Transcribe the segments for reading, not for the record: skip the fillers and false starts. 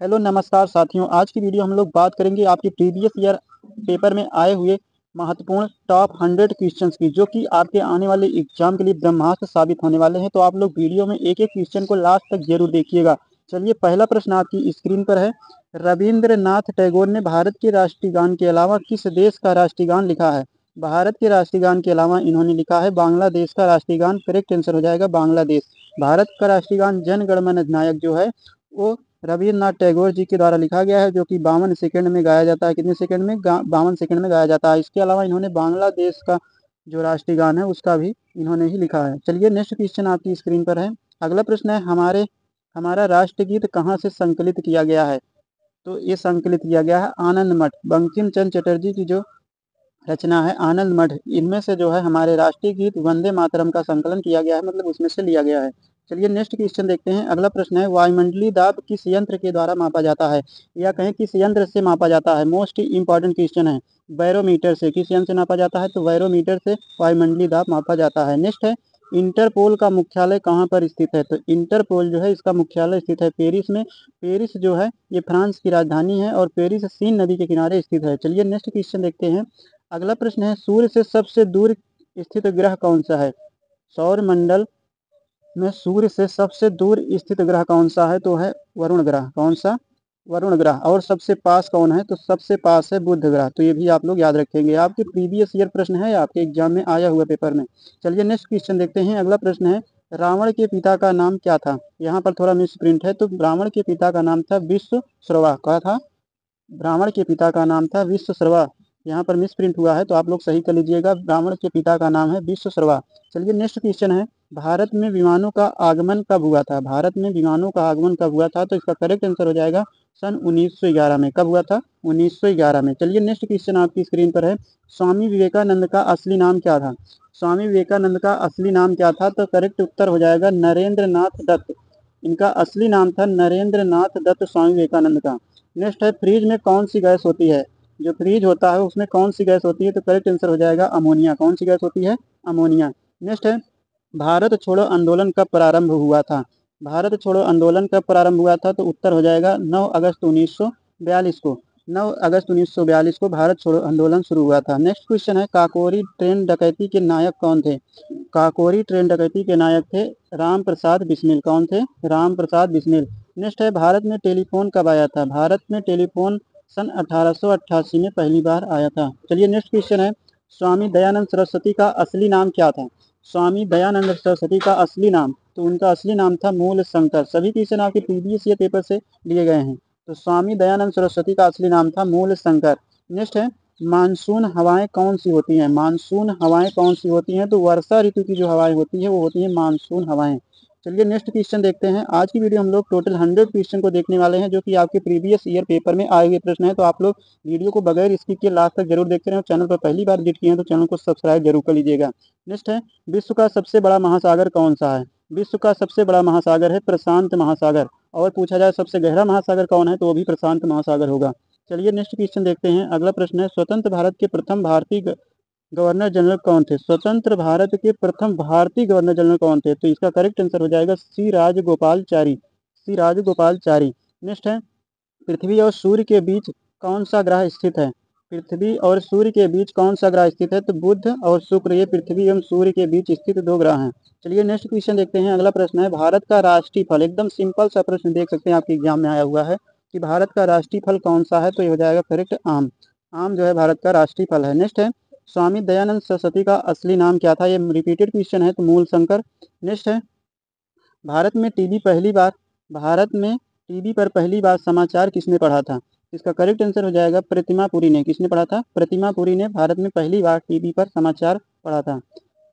Hello नमस्कार साथियों। आज की वीडियो हम लोग बात करेंगे आपके प्रीवियस ईयर पेपर में आए हुए महत्वपूर्ण टॉप 100 क्वेश्चंस की, जो कि आपके आने वाले एग्जाम के लिए ब्रह्मास्त्र साबित होने वाले हैं। तो आप लोग वीडियो में एक एक क्वेश्चन को लास्ट तक जरूर देखिएगा। चलिए, पहला प्रश्न आपकी स्क्रीन पर है। रविंद्रनाथ टैगोर ने भारत के राष्ट्रीय गान के अलावा किस देश का राष्ट्रीय गान लिखा है? भारत के राष्ट्रीय गान के अलावा इन्होंने लिखा है बांग्लादेश का राष्ट्रीय गान। करेक्ट आंसर हो जाएगा बांग्लादेश। भारत का राष्ट्रीय गान जन गण मन अधिनायक जो है वो रविन्द्रनाथ टैगोर जी के द्वारा लिखा गया है, जो कि 52 सेकंड में गाया जाता है। कितने सेकंड में? 52 सेकंड में गाया जाता है। इसके अलावा इन्होंने बांग्लादेश का जो राष्ट्रीय गान है उसका भी इन्होंने ही लिखा है। चलिए, नेक्स्ट क्वेश्चन आपकी स्क्रीन पर है। अगला प्रश्न है, हमारा राष्ट्रगीत कहाँ से संकलित किया गया है? तो ये संकलित किया गया है आनंद मठ, बंकिम चंद्र चटर्जी की जो रचना है आनंद मठ। इनमें से जो है हमारे राष्ट्रीय गीत वंदे मातरम का संकलन किया गया है, मतलब उसमें से लिया गया है। चलिए, नेक्स्ट क्वेश्चन देखते हैं। अगला प्रश्न है, वायुमंडलीय दाब किस यंत्र के द्वारा मापा जाता है, या कहें किस यंत्र से मापा जाता है? मोस्ट इंपॉर्टेंट क्वेश्चन है। बैरोमीटर से। किस यंत्र से मापा जाता है? तो बैरोमीटर से वायुमंडलीय दाब मापा जाता है। नेक्स्ट है, इंटरपोल का मुख्यालय कहाँ पर स्थित है? तो इंटरपोल जो है इसका मुख्यालय स्थित है पेरिस में। पेरिस जो है ये फ्रांस की राजधानी है और पेरिस सीन नदी के किनारे स्थित है। चलिए, नेक्स्ट क्वेश्चन देखते हैं। अगला प्रश्न है, सूर्य से सबसे दूर स्थित ग्रह कौन सा है? सौर मंडल में सूर्य से सबसे दूर स्थित ग्रह कौन सा है? तो है वरुण ग्रह। कौन सा? वरुण ग्रह। और सबसे पास कौन है? तो सबसे पास है बुध ग्रह। तो ये भी आप लोग याद रखेंगे। आपके प्रीवियस ईयर प्रश्न है, आपके एग्जाम में आया हुआ पेपर में। चलिए, नेक्स्ट क्वेश्चन देखते हैं। अगला प्रश्न है, रावण के पिता का नाम क्या था? यहाँ पर थोड़ा मिस प्रिंट है। तो रावण के पिता का नाम था विश्वश्रवा। क्या था? ब्राह्मण के पिता का नाम था विश्वश्रवा। यहाँ पर मिस प्रिंट हुआ है, तो आप लोग सही कर लीजिएगा। ब्राह्मण के पिता का नाम है विश्वश्रवा। चलिए, नेक्स्ट क्वेश्चन है, भारत में विमानों का आगमन कब हुआ था? भारत में विमानों का आगमन कब हुआ था? तो इसका करेक्ट आंसर हो जाएगा सन 1911 में। कब हुआ था? 1911 में। चलिए, नेक्स्ट क्वेश्चन आपकी स्क्रीन पर है। स्वामी विवेकानंद का असली नाम क्या था? स्वामी विवेकानंद का असली नाम क्या था? तो करेक्ट उत्तर हो जाएगा नरेंद्र नाथ दत्त। इनका असली नाम था नरेंद्र नाथ दत्त, स्वामी विवेकानंद का। नेक्स्ट है, फ्रीज में कौन सी गैस होती है? जो फ्रीज होता है उसमें कौन सी गैस होती है? तो करेक्ट आंसर हो जाएगा अमोनिया। कौन सी गैस होती है? अमोनिया। नेक्स्ट है, भारत छोड़ो आंदोलन कब प्रारंभ हुआ था? भारत छोड़ो आंदोलन कब प्रारंभ हुआ था? तो उत्तर हो जाएगा 9 अगस्त 1942 को। 9 अगस्त 1942 को भारत छोड़ो आंदोलन शुरू हुआ था। नेक्स्ट क्वेश्चन है, काकोरी ट्रेन डकैती के नायक कौन थे? काकोरी ट्रेन डकैती के नायक थे राम प्रसाद बिस्मिल। कौन थे? राम प्रसाद बिस्मिल। नेक्स्ट है, भारत में टेलीफोन कब आया था? भारत में टेलीफोन सन 1888 में पहली बार आया था। चलिए, नेक्स्ट क्वेश्चन है, स्वामी दयानंद सरस्वती का असली नाम क्या था? स्वामी दयानंद सरस्वती का असली नाम, तो उनका असली नाम था मूल शंकर। सभी क्वेश्चन आपके प्रीवियस ईयर पेपर से लिए गए हैं। तो स्वामी दयानंद सरस्वती का असली नाम था मूल शंकर। नेक्स्ट है, मानसून हवाएं कौन सी होती हैं? मानसून हवाएं कौन सी होती हैं? तो वर्षा ऋतु की जो हवाएं होती है वो होती है मानसून हवाएं। चलिए, नेक्स्ट क्वेश्चन देखते हैं। आज की वीडियो हम लोग टोटल 100 क्वेश्चन को देखने वाले हैं, जो कि आपके प्रीवियस ईयर पेपर में आए हुए प्रश्न है। तो आप लोग वीडियो को बगैर स्किप के लास्ट तक जरूर देखते रहें। चैनल पर पहली बार विजिट किए हैं तो चैनल को सब्सक्राइब जरूर कर लीजिएगा। नेक्स्ट है, विश्व का सबसे बड़ा महासागर कौन सा है? विश्व का सबसे बड़ा महासागर है प्रशांत महासागर। और पूछा जाए सबसे गहरा महासागर कौन है, तो वो भी प्रशांत महासागर होगा। चलिए, नेक्स्ट क्वेश्चन देखते हैं। अगला प्रश्न है, स्वतंत्र भारत के प्रथम भारतीय गवर्नर जनरल कौन थे? स्वतंत्र भारत के प्रथम भारतीय गवर्नर जनरल कौन थे? तो इसका करेक्ट आंसर हो जाएगा सी राजगोपालचारी। सी राजगोपालचारी। नेक्स्ट है, पृथ्वी और सूर्य के बीच कौन सा ग्रह स्थित है? पृथ्वी और सूर्य के बीच कौन सा ग्रह स्थित है? तो बुध और शुक्र, ये पृथ्वी एवं सूर्य के बीच स्थित दो ग्रह हैं। चलिए, नेक्स्ट क्वेश्चन देखते हैं। अगला प्रश्न है, भारत का राष्ट्रीय फल। एकदम सिंपल सा प्रश्न देख सकते हैं, आपके एग्जाम में आया हुआ है कि भारत का राष्ट्रीय फल कौन सा है? तो ये हो जाएगा करेक्ट आम। आम जो है भारत का राष्ट्रीय फल है। नेक्स्ट है, स्वामी दयानंद सरस्वती का असली नाम क्या था? ये रिपीटेड क्वेश्चन है, तो मूल शंकर। नेक्स्ट है, भारत में टीवी पर पहली बार समाचार किसने पढ़ा था? इसका करेक्ट आंसर हो जाएगा प्रतिमा पुरी ने। किसने पढ़ा था? प्रतिमा पुरी ने भारत में पहली बार टीवी पर समाचार पढ़ा था।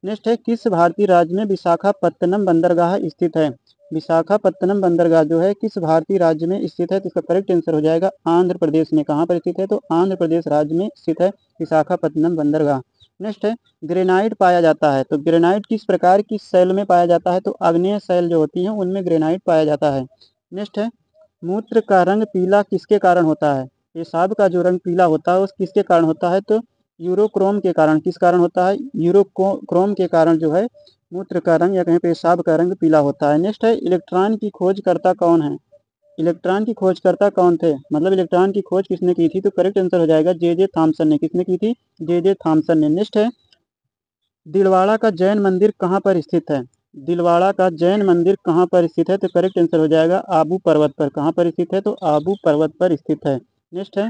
नेक्स्ट है, किस भारतीय राज्य में विशाखापत्तनम बंदरगाह स्थित है? विशाखापत्तनम बंदरगाह जो है किस भारतीय राज्य में स्थित है? तो इसका करेक्ट आंसर हो जाएगा आंध्र प्रदेश में। कहाँ पर स्थित है? तो आंध्र प्रदेश राज्य में स्थित है विशाखापत्तनम बंदरगाह। नेक्स्ट है, ग्रेनाइट पाया जाता है। तो ग्रेनाइट किस प्रकार की शैल में पाया जाता है? तो आग्नेय शैल जो होती है उनमें ग्रेनाइट पाया जाता है। नेक्स्ट है, मूत्र का रंग पीला किसके कारण होता है? पेशाब का जो रंग पीला होता है उस किसके कारण होता है? तो यूरोक्रोम के कारण। किस कारण होता है? यूरोक्रोम के कारण जो है मूत्र का रंग या कहीं पेशाब का रंग पीला होता है। नेक्स्ट है, इलेक्ट्रॉन की खोजकर्ता कौन है? इलेक्ट्रॉन की खोजकर्ता कौन थे, मतलब इलेक्ट्रॉन की खोज किसने की थी, तो करेक्ट आंसर हो जाएगा जे थॉमसन ने। किसने की थी, जे थॉमसन ने। नेक्स्ट है, दिलवाड़ा का जैन मंदिर कहाँ पर स्थित है, दिलवाड़ा का जैन मंदिर कहाँ पर स्थित है, तो करेक्ट आंसर हो जाएगा आबू पर्वत पर। कहाँ पर स्थित है, तो आबू पर्वत पर स्थित है। नेक्स्ट है,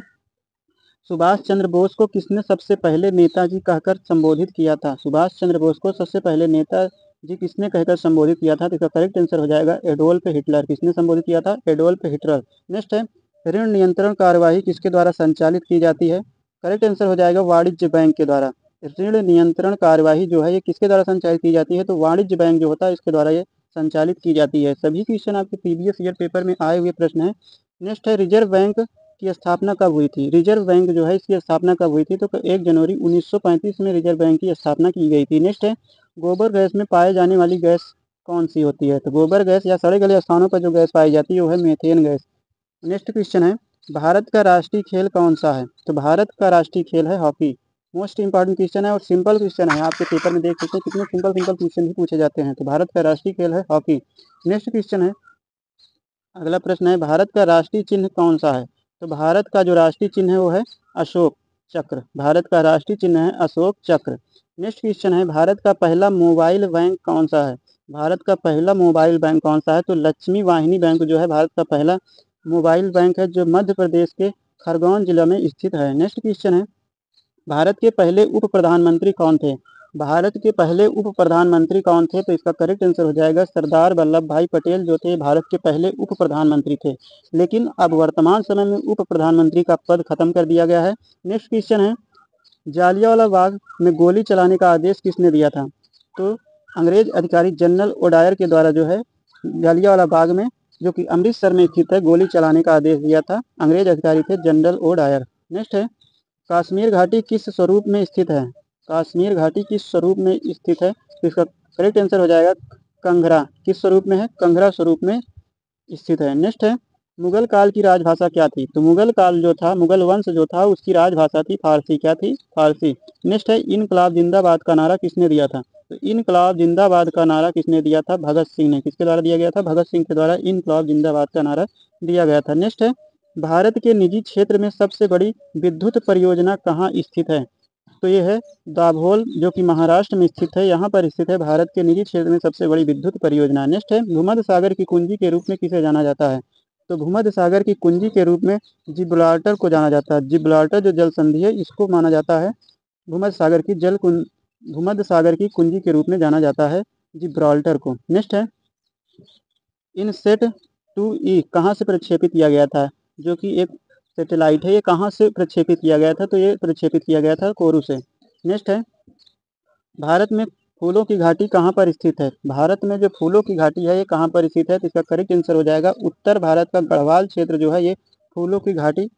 सुभाष चंद्र बोस को किसने सबसे पहले नेताजी कहकर संबोधित किया था, सुभाष चंद्र बोस को सबसे पहले नेताजी किसने कहकर संबोधित किया था, तो इसका करेक्ट आंसर हो जाएगा एडोल्फ हिटलर। किसने संबोधित किया था, एडोल्फ हिटलर। नेक्स्ट है, ऋण नियंत्रण कार्यवाही किसके द्वारा संचालित की जाती है, करेक्ट आंसर हो जाएगा वाणिज्य बैंक के द्वारा। ऋण नियंत्रण कार्यवाही जो है ये किसके द्वारा संचालित की जाती है, तो वाणिज्य बैंक जो होता है इसके द्वारा ये संचालित की जाती है। सभी क्वेश्चन आपके प्रीवियस ईयर पेपर में आए हुए प्रश्न है। नेक्स्ट है, रिजर्व बैंक की स्थापना कब हुई थी, रिजर्व बैंक जो है इसकी स्थापना कब हुई थी, तो 1 जनवरी 1935 में रिजर्व बैंक की स्थापना की गई थी। नेक्स्ट है, गोबर गैस में पाए जाने वाली गैस कौन सी होती है, तो गोबर गैस या सड़े गले स्थानों पर जो गैस पाई जाती है वो है मीथेन गैस। नेक्स्ट क्वेश्चन है, भारत का राष्ट्रीय खेल कौन सा है, तो भारत का राष्ट्रीय खेल है हॉकी। मोस्ट इंपॉर्टेंट क्वेश्चन है और सिंपल क्वेश्चन है, आपके पेपर में देख सकते हैं कितने सिंपल क्वेश्चन भी पूछे जाते हैं। तो भारत का राष्ट्रीय खेल है हॉकी। नेक्स्ट क्वेश्चन है, अगला प्रश्न है, भारत का राष्ट्रीय चिन्ह कौन सा है, तो भारत का जो राष्ट्रीय चिन्ह है वो है अशोक चक्र। भारत का राष्ट्रीय चिन्ह है अशोक चक्र। नेक्स्ट क्वेश्चन है, भारत का पहला मोबाइल बैंक कौन सा है, भारत का पहला मोबाइल बैंक कौन सा है, तो लक्ष्मी वाहिनी बैंक जो है भारत का पहला मोबाइल बैंक है, जो मध्य प्रदेश के खरगोन जिला में स्थित है। नेक्स्ट क्वेश्चन है, भारत के पहले उप प्रधानमंत्री कौन थे, भारत के पहले उप प्रधानमंत्री कौन थे, तो इसका करेक्ट आंसर हो जाएगा सरदार वल्लभ भाई पटेल जो थे भारत के पहले उप प्रधानमंत्री थे। लेकिन अब वर्तमान समय में उप प्रधानमंत्री का पद खत्म कर दिया गया है। नेक्स्ट क्वेश्चन है, जालियांवाला बाग में गोली चलाने का आदेश किसने दिया था, तो अंग्रेज अधिकारी जनरल ओडायर के द्वारा जो है जालियांवाला बाग में, जो कि अमृतसर में स्थित है, गोली चलाने का आदेश दिया था, अंग्रेज अधिकारी थे जनरल ओडायर। नेक्स्ट है, काश्मीर घाटी किस स्वरूप में स्थित है, काश्मीर घाटी किस स्वरूप में स्थित है, तो इसका करेक्ट आंसर हो जाएगा कंघरा। किस स्वरूप में है, कंघरा स्वरूप में स्थित है। नेक्स्ट है, मुगल काल की राजभाषा क्या थी, तो मुगल काल जो था, मुगल वंश जो था उसकी राजभाषा थी फारसी। क्या थी, फारसी। नेक्स्ट है, इनकलाब जिंदाबाद का नारा किसने दिया था, तो इनकलाब जिंदाबाद का नारा किसने दिया था, भगत सिंह ने। किसके द्वारा दिया गया था, भगत सिंह के द्वारा इनकलाब जिंदाबाद का नारा दिया गया था। नेक्स्ट है, भारत के निजी क्षेत्र में सबसे बड़ी विद्युत परियोजना कहाँ स्थित है, तो ये है दाभोल जो कि महाराष्ट्र में स्थित है, यहाँ पर स्थित है भारत के निजी क्षेत्र में सबसे बड़ी विद्युत परियोजना। नेक्स्ट है, भूमध्य सागर की कुंजी के रूप में किसे जाना जाता है, तो भूमध्य सागर की कुंजी के रूप में जिब्राल्टर को जाना जाता है। जिब्राल्टर जो जल संधि है इसको माना जाता है भूमध्य सागर की भूमध्य सागर की कुंजी के रूप में जाना जाता है जिब्राल्टर को। नेक्स्ट है, इनसेट 2E कहाँ से प्रक्षेपित किया गया था, जो कि एक सैटेलाइट है, ये कहाँ से प्रक्षेपित किया गया था, तो ये प्रक्षेपित किया गया था कोरू से। नेक्स्ट है, भारत में फूलों की घाटी कहाँ पर स्थित है, भारत में जो फूलों की घाटी है ये कहाँ पर स्थित है, तो इसका करेक्ट आंसर हो जाएगा उत्तर भारत का गढ़वाल क्षेत्र जो है ये फूलों की घाटी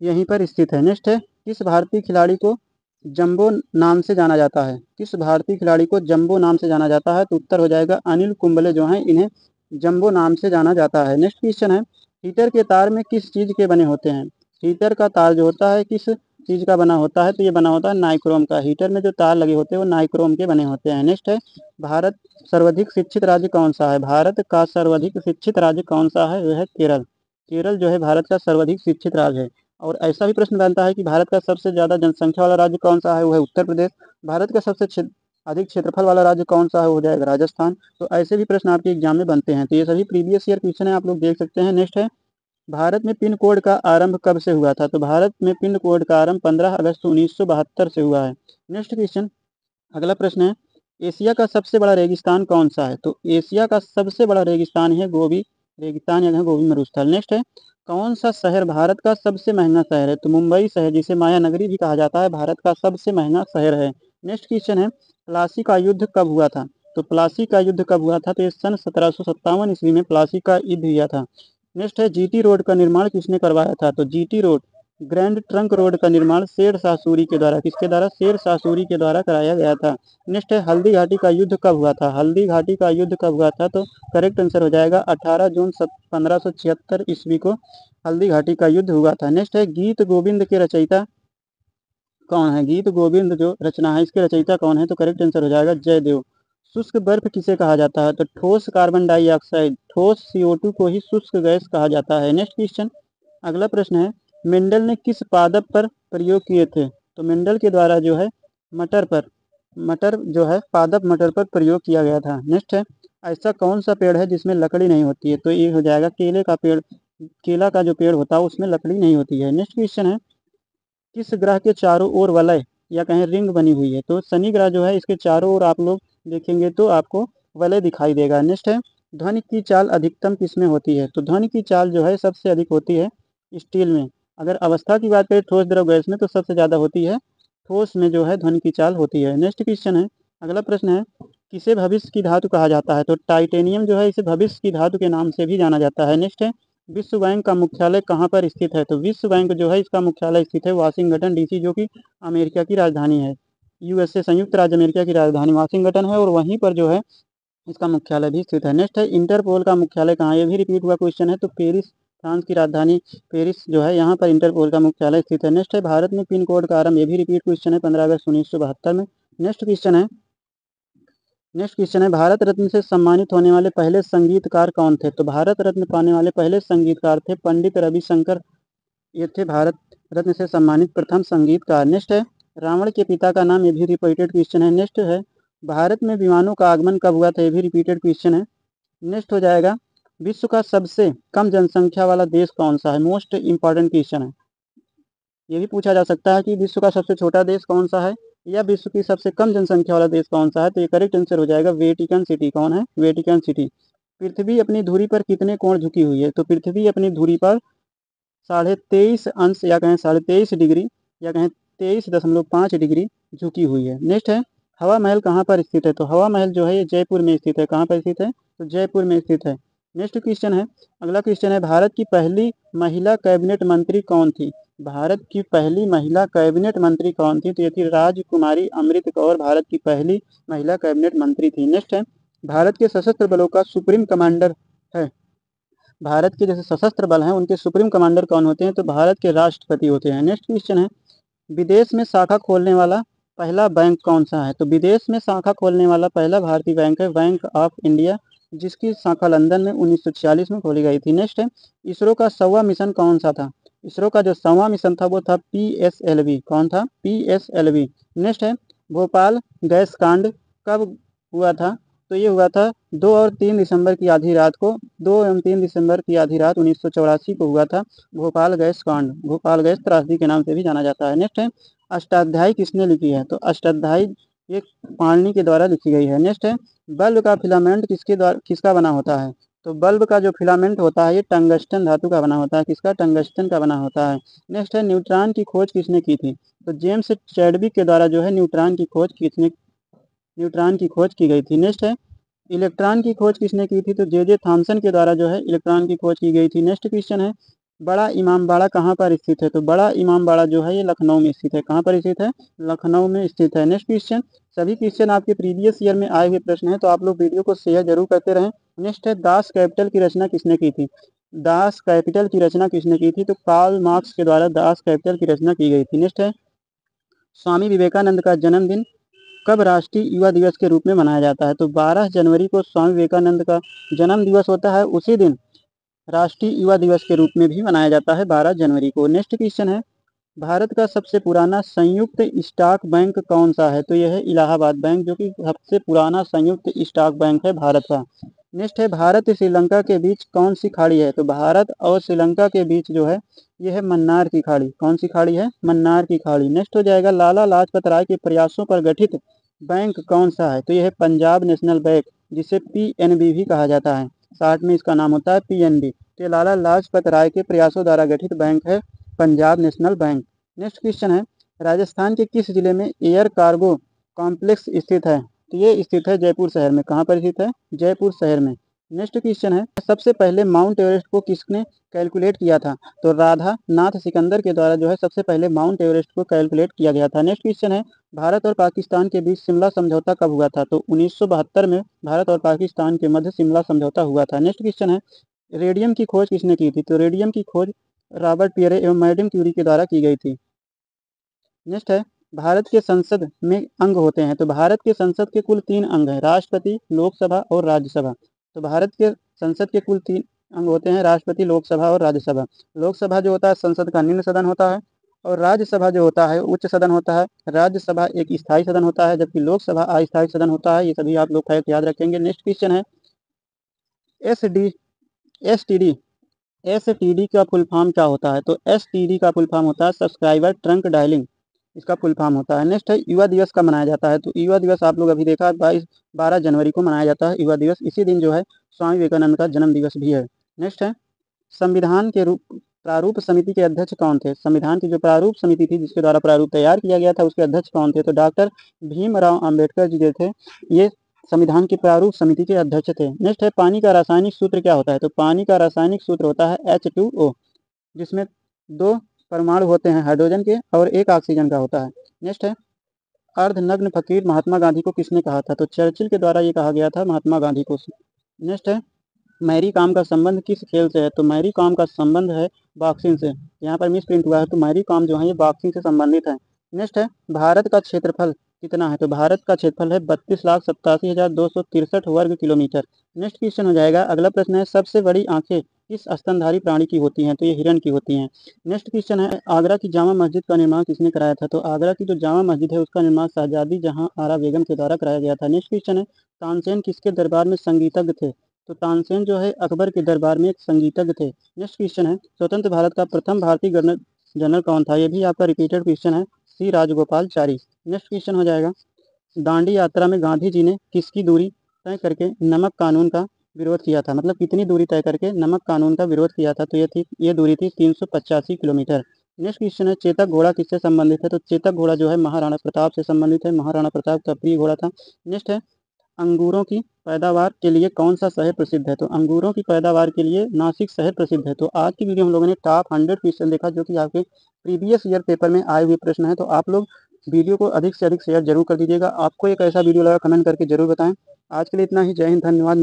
यहीं पर स्थित है। नेक्स्ट है, किस भारतीय खिलाड़ी को जंबो नाम से जाना जाता है, किस भारतीय खिलाड़ी को जंबो नाम से जाना जाता है, तो उत्तर हो जाएगा अनिल कुंबले जो हैं इन्हें जंबो नाम से जाना जाता है। नेक्स्ट क्वेश्चन है, हीटर के तार में किस चीज़ के बने होते हैं, हीटर का तार जो होता है किस चीज़ का बना होता है, तो ये बना होता है नाइक्रोम का। हीटर में जो तार लगे होते हैं वो नाइक्रोम के बने होते हैं। नेक्स्ट है, भारत सर्वाधिक शिक्षित राज्य कौन सा है, भारत का सर्वाधिक शिक्षित राज्य कौन सा है, वह है केरल। केरल जो है भारत का सर्वाधिक शिक्षित राज्य है। और ऐसा भी प्रश्न बनता है कि भारत का सबसे ज़्यादा जनसंख्या वाला राज्य कौन सा है, वो है उत्तर प्रदेश। भारत का सबसे अधिक क्षेत्रफल वाला राज्य कौन सा है, हो जाएगा राजस्थान। तो ऐसे भी प्रश्न आपके एग्जाम में बनते हैं। तो ये सभी प्रीवियस ईयर क्वेश्चन है, आप लोग देख सकते हैं। नेक्स्ट है, भारत में पिन कोड का आरंभ कब से हुआ था, तो भारत में पिन कोड का आरंभ 15 अगस्त 1972 से हुआ है। नेक्स्ट क्वेश्चन, अगला प्रश्न है, एशिया का सबसे बड़ा रेगिस्तान कौन सा है, तो एशिया का सबसे बड़ा रेगिस्तान है गोबी रेगिस्तान या गोबी मरुस्थल। नेक्स्ट है, कौन सा शहर भारत का सबसे महंगा शहर है, तो मुंबई शहर जिसे माया नगरी भी कहा जाता है भारत का सबसे महंगा शहर है। नेक्स्ट क्वेश्चन है, प्लासी का युद्ध कब हुआ था, तो प्लासी का युद्ध कब हुआ था, तो ये सन 1757 ईस्वी में प्लासी का युद्ध हुआ था। नेक्स्ट है, जीटी रोड का निर्माण किसने करवाया था, तो GT road grand trunk road का निर्माण शेर शाह सूरी के द्वारा, किसके द्वारा, शेर शाह सूरी के द्वारा कराया गया था। नेक्स्ट है, हल्दी घाटी का युद्ध कब हुआ था, हल्दी घाटी का युद्ध कब हुआ था, तो करेक्ट आंसर हो जाएगा 18 जून 1576 ईस्वी को हल्दी घाटी का युद्ध हुआ था। नेक्स्ट है, गीत गोविंद के रचयिता कौन है, गीत गोविंद जो रचना है इसके रचयिता कौन है, तो करेक्ट आंसर हो जाएगा जयदेव। शुष्क बर्फ किसे कहा जाता है? तो ठोस कार्बन डाइऑक्साइड, ठोस CO2 को ही शुष्क गैस कहा जाता है। नेक्स्ट क्वेश्चन, अगला प्रश्न है, मेंडल ने किस पादप पर प्रयोग किए थे? तो मेंडल के द्वारा जो है मटर जो है पादप मटर पर प्रयोग किया गया था। नेक्स्ट है, ऐसा कौन सा पेड़ है जिसमें लकड़ी नहीं होती है? तो ये हो जाएगा केले का पेड़, केला का जो पेड़ होता है उसमें लकड़ी नहीं होती है। नेक्स्ट क्वेश्चन है, किस ग्रह के चारों ओर वलय या कहें रिंग बनी हुई है? तो शनि ग्रह जो है इसके चारों ओर आप लोग देखेंगे तो आपको वलय दिखाई देगा। नेक्स्ट है, ध्वनि की चाल अधिकतम किसमें होती है? तो ध्वनि की चाल जो है सबसे अधिक होती है स्टील में। अगर अवस्था की बात करें ठोस द्रव गैस में तो सबसे ज़्यादा होती है ठोस में जो है ध्वनि की चाल होती है। नेक्स्ट क्वेश्चन है, अगला प्रश्न है, किसे भविष्य की धातु कहा जाता है? तो टाइटेनियम जो है इसे भविष्य की धातु के नाम से भी जाना जाता है। नेक्स्ट है, विश्व बैंक का मुख्यालय कहाँ पर स्थित है? तो विश्व बैंक जो है इसका मुख्यालय स्थित है वाशिंगटन DC, जो कि अमेरिका की राजधानी है। USA संयुक्त राज्य अमेरिका की राजधानी वाशिंगटन है और वहीं पर जो है इसका मुख्यालय भी स्थित है। नेक्स्ट है, इंटरपोल का मुख्यालय कहाँ? ये भी रिपीट हुआ क्वेश्चन है। तो पेरिस, फ्रांस की राजधानी पेरिस जो है यहाँ पर इंटरपोल का मुख्यालय स्थित है। नेक्स्ट है, भारत में पिन कोड का आरंभ, ये भी रिपीट क्वेश्चन है, 15 अगस्त 1972 में। नेक्स्ट क्वेश्चन है, भारत रत्न से सम्मानित होने वाले पहले संगीतकार कौन थे? तो भारत रत्न पाने वाले पहले संगीतकार थे पंडित रविशंकर, ये थे भारत रत्न से सम्मानित प्रथम संगीतकार। नेक्स्ट है, रावण के पिता का नाम, ये भी रिपीटेड क्वेश्चन है। नेक्स्ट है, भारत में विमानों का आगमन कब हुआ था? ये भी रिपीटेड क्वेश्चन है। नेक्स्ट हो जाएगा, विश्व का सबसे कम जनसंख्या वाला देश कौन सा है? मोस्ट इंपॉर्टेंट क्वेश्चन है। ये भी पूछा जा सकता है कि विश्व का सबसे छोटा देश कौन सा है या विश्व की सबसे कम जनसंख्या वाला देश कौन सा है? तो ये करेक्ट आंसर हो जाएगा वेटिकन सिटी। कौन है? Vatican city. पृथ्वी अपनी धुरी पर कितने कोण झुकी हुई है? तो पृथ्वी अपनी धुरी पर 23.5 अंश या कहें 23.5 डिग्री या कहें 23.5 डिग्री झुकी हुई है। नेक्स्ट है, हवा महल कहाँ पर स्थित है? तो हवा महल जो है ये जयपुर में स्थित है। कहाँ पर स्थित है? तो जयपुर में स्थित है। नेक्स्ट क्वेश्चन है, अगला क्वेश्चन है, भारत की पहली महिला कैबिनेट मंत्री कौन थी? भारत की पहली महिला कैबिनेट मंत्री कौन थी? तो ये थी राजकुमारी अमृत कौर, भारत की पहली महिला कैबिनेट मंत्री थी। नेक्स्ट है, भारत के सशस्त्र बलों का सुप्रीम कमांडर है, भारत के जैसे सशस्त्र बल हैं उनके सुप्रीम कमांडर कौन होते हैं? तो भारत के राष्ट्रपति होते हैं। नेक्स्ट क्वेश्चन है, विदेश में शाखा खोलने वाला पहला बैंक कौन सा है? तो विदेश में शाखा खोलने वाला पहला भारतीय बैंक है बैंक ऑफ इंडिया, जिसकी शाखा लंदन में 1946 में खोली गई थी। नेक्स्ट है, इसरो का 100वां मिशन कौन सा था? इसरो का जो 100वां मिशन था वो था PSLV। कौन था? PSLV। नेक्स्ट है, भोपाल गैस कांड कब हुआ था? तो ये हुआ था 2 और 3 दिसंबर की आधी रात को, 2 एवं 3 दिसंबर की आधी रात 1984 को हुआ था भोपाल गैस कांड। भोपाल गैस त्रासदी के नाम से भी जाना जाता है। नेक्स्ट है, अष्टाध्यायी किसने लिखी है? तो अष्टाध्यायी ये पाणिनि के द्वारा लिखी गई है। नेक्स्ट है, बल्ब का फिलामेंट किसका बना होता है? तो बल्ब का जो फिलामेंट होता है ये टंगस्टन धातु का बना होता है। किसका? टंगस्टन का बना होता है। नेक्स्ट है, न्यूट्रॉन की खोज किसने की थी? तो जेम्स चैडविक के द्वारा जो है न्यूट्रॉन की खोज की गई थी। नेक्स्ट है, इलेक्ट्रॉन की खोज किसने की थी? तो जे थॉमसन के द्वारा जो है इलेक्ट्रॉन की खोज की गई थी। नेक्स्ट क्वेश्चन है, बड़ा इमामबाड़ा कहाँ पर स्थित है? तो बड़ा इमामबाड़ा जो है ये लखनऊ में स्थित है। कहाँ पर स्थित है? लखनऊ में स्थित है। नेक्स्ट क्वेश्चन, सभी क्वेश्चन आपके प्रीवियस ईयर में आए हुए प्रश्न हैं, तो आप लोग वीडियो को शेयर जरूर करते रहें। नेक्स्ट है, दास कैपिटल की रचना किसने की थी? दास कैपिटल की रचना किसने की थी? तो कार्ल मार्क्स के द्वारा दास कैपिटल की रचना की गई थी। नेक्स्ट है, स्वामी विवेकानंद का जन्मदिन कब राष्ट्रीय युवा दिवस के रूप में मनाया जाता है? तो 12 जनवरी को स्वामी विवेकानंद का जन्म दिवस होता है, उसी दिन राष्ट्रीय युवा दिवस के रूप में भी मनाया जाता है 12 जनवरी को। नेक्स्ट क्वेश्चन है, भारत का सबसे पुराना संयुक्त स्टॉक बैंक कौन सा है? तो यह है इलाहाबाद बैंक, जो कि सबसे पुराना संयुक्त स्टॉक बैंक है भारत का। नेक्स्ट है, भारत श्रीलंका के बीच कौन सी खाड़ी है? तो भारत और श्रीलंका के बीच जो है यह है मन्नार की खाड़ी। कौन सी खाड़ी है? मन्नार की खाड़ी। नेक्स्ट हो जाएगा, लाला लाजपत राय के प्रयासों पर गठित बैंक कौन सा है? तो यह है पंजाब नेशनल बैंक, जिसे PNB भी कहा जाता है, शॉर्ट में इसका नाम होता है PNB। तो लाला लाजपत राय के प्रयासों द्वारा गठित बैंक है Punjab national bank. Next question है, राजस्थान के किस जिले में एयर कार्गो कॉम्प्लेक्स स्थित है? तो ये स्थित है जयपुर शहर में। कहाँ पर स्थित है? जयपुर शहर में। नेक्स्ट क्वेश्चन है, सबसे पहले माउंट एवरेस्ट को किसने कैलकुलेट किया था? तो राधा नाथ सिकंदर के द्वारा जो है सबसे पहले माउंट एवरेस्ट को कैलकुलेट किया गया था। नेक्स्ट क्वेश्चन है, भारत और पाकिस्तान के बीच शिमला समझौता कब हुआ था? तो 1972 में भारत और पाकिस्तान के मध्य शिमला समझौता हुआ था। नेक्स्ट क्वेश्चन है, रेडियम की खोज किसने की थी? तो रेडियम की खोज रॉबर्ट पियरे एवं मैडम क्यूरी के द्वारा की गई थी। नेक्स्ट है, भारत के संसद में अंग होते हैं, तो भारत के संसद के कुल 3 अंग हैं, राष्ट्रपति, लोकसभा और राज्यसभा। तो भारत के संसद के कुल 3 अंग होते हैं, राष्ट्रपति, लोकसभा और राज्यसभा। लोकसभा जो होता है संसद का निम्न सदन होता है, और राज्यसभा जो होता है उच्च सदन होता है। राज्यसभा एक स्थायी सदन होता है, जबकि लोकसभा अस्थायी सदन होता है। ये सभी आप लोग फैक्ट याद रखेंगे। नेक्स्ट क्वेश्चन है S D S T D S T D का फुल फॉर्म क्या होता है? तो एस टी डी का फुल फॉर्म होता है सब्सक्राइबर ट्रंक डायलिंग, इसका फुल फॉर्म होता है। नेक्स्ट है युवा दिवस का मनाया जाता है? तो युवा दिवस आप लोग अभी देखा 12 जनवरी को मनाया जाता है युवा दिवस। इसी दिन जो है स्वामी विवेकानंद का जन्म दिवस भी है। नेक्स्ट है संविधान के प्रारूप समिति के अध्यक्ष कौन थे? संविधान की जो प्रारूप समिति थी जिसके द्वारा प्रारूप तैयार किया गया था उसके अध्यक्ष कौन थे? तो डॉक्टर भीमराव अंबेडकर जी जो थे ये संविधान की प्रारूप समिति के अध्यक्ष थे। नेक्स्ट है पानी का रासायनिक सूत्र क्या होता है? तो पानी का रासायनिक सूत्र होता है H2O, जिसमें 2 परमाणु होते हैं हाइड्रोजन के और 1 ऑक्सीजन का होता है। नेक्स्ट है अर्धनग्न फकीर महात्मा गांधी को किसने कहा था? तो चर्चिल के द्वारा ये कहा गया था महात्मा गांधी को। नेक्स्ट है मैरी कॉम का संबंध किस खेल से है? तो मैरी कॉम का संबंध है बॉक्सिंग से। यहाँ पर मिस प्रिंट हुआ है, तो मैरी कॉम जो है ये बॉक्सिंग से संबंधित है। नेक्स्ट है भारत का क्षेत्रफल कितना है? तो भारत का क्षेत्रफल है 32,87,263 वर्ग किलोमीटर। नेक्स्ट क्वेश्चन हो जाएगा, अगला प्रश्न है सबसे बड़ी आंखें किस स्तनधारी प्राणी की होती हैं? तो ये हिरण की होती हैं। नेक्स्ट क्वेश्चन है आगरा की जामा मस्जिद का निर्माण किसने कराया था? तो आगरा की जो जामा मस्जिद है उसका निर्माण शहजादी जहां आरा बेगम के द्वारा कराया गया था। नेक्स्ट क्वेश्चन है तानसेन किसके दरबार में संगीतज्ञ थे? तो तानसेन जो है अकबर के दरबार में एक संगीतज्ञ थे। नेक्स्ट क्वेश्चन है स्वतंत्र भारत का प्रथम भारतीय जनरल कौन था? ये भी आपका रिपीटेड क्वेश्चन है, सी राजगोपालचारी। नेक्स्ट क्वेश्चन हो जाएगा दांडी यात्रा में गांधी जी ने किसकी दूरी तय करके नमक कानून का विरोध किया था? मतलब कितनी दूरी तय करके नमक कानून का विरोध किया था? तो ये दूरी थी 385 किलोमीटर। नेक्स्ट क्वेश्चन है चेतक घोड़ा किससे संबंधित है? तो चेतक घोड़ा जो है महाराणा प्रताप से संबंधित है, महाराणा प्रताप का प्रिय घोड़ा था। नेक्स्ट है अंगूरों की पैदावार के लिए कौन सा शहर प्रसिद्ध है? तो अंगूरों की पैदावार के लिए नासिक शहर प्रसिद्ध है। तो आज की वीडियो हम लोगों ने टॉप 100 क्वेश्चन देखा जो कि आपके प्रीवियस ईयर पेपर में आए हुए प्रश्न है। तो आप लोग वीडियो को अधिक से अधिक शेयर जरूर कर दीजिएगा। आपको एक ऐसा वीडियो लगा कमेंट करके जरूर बताएं। आज के लिए इतना ही, जय हिंद, धन्यवाद।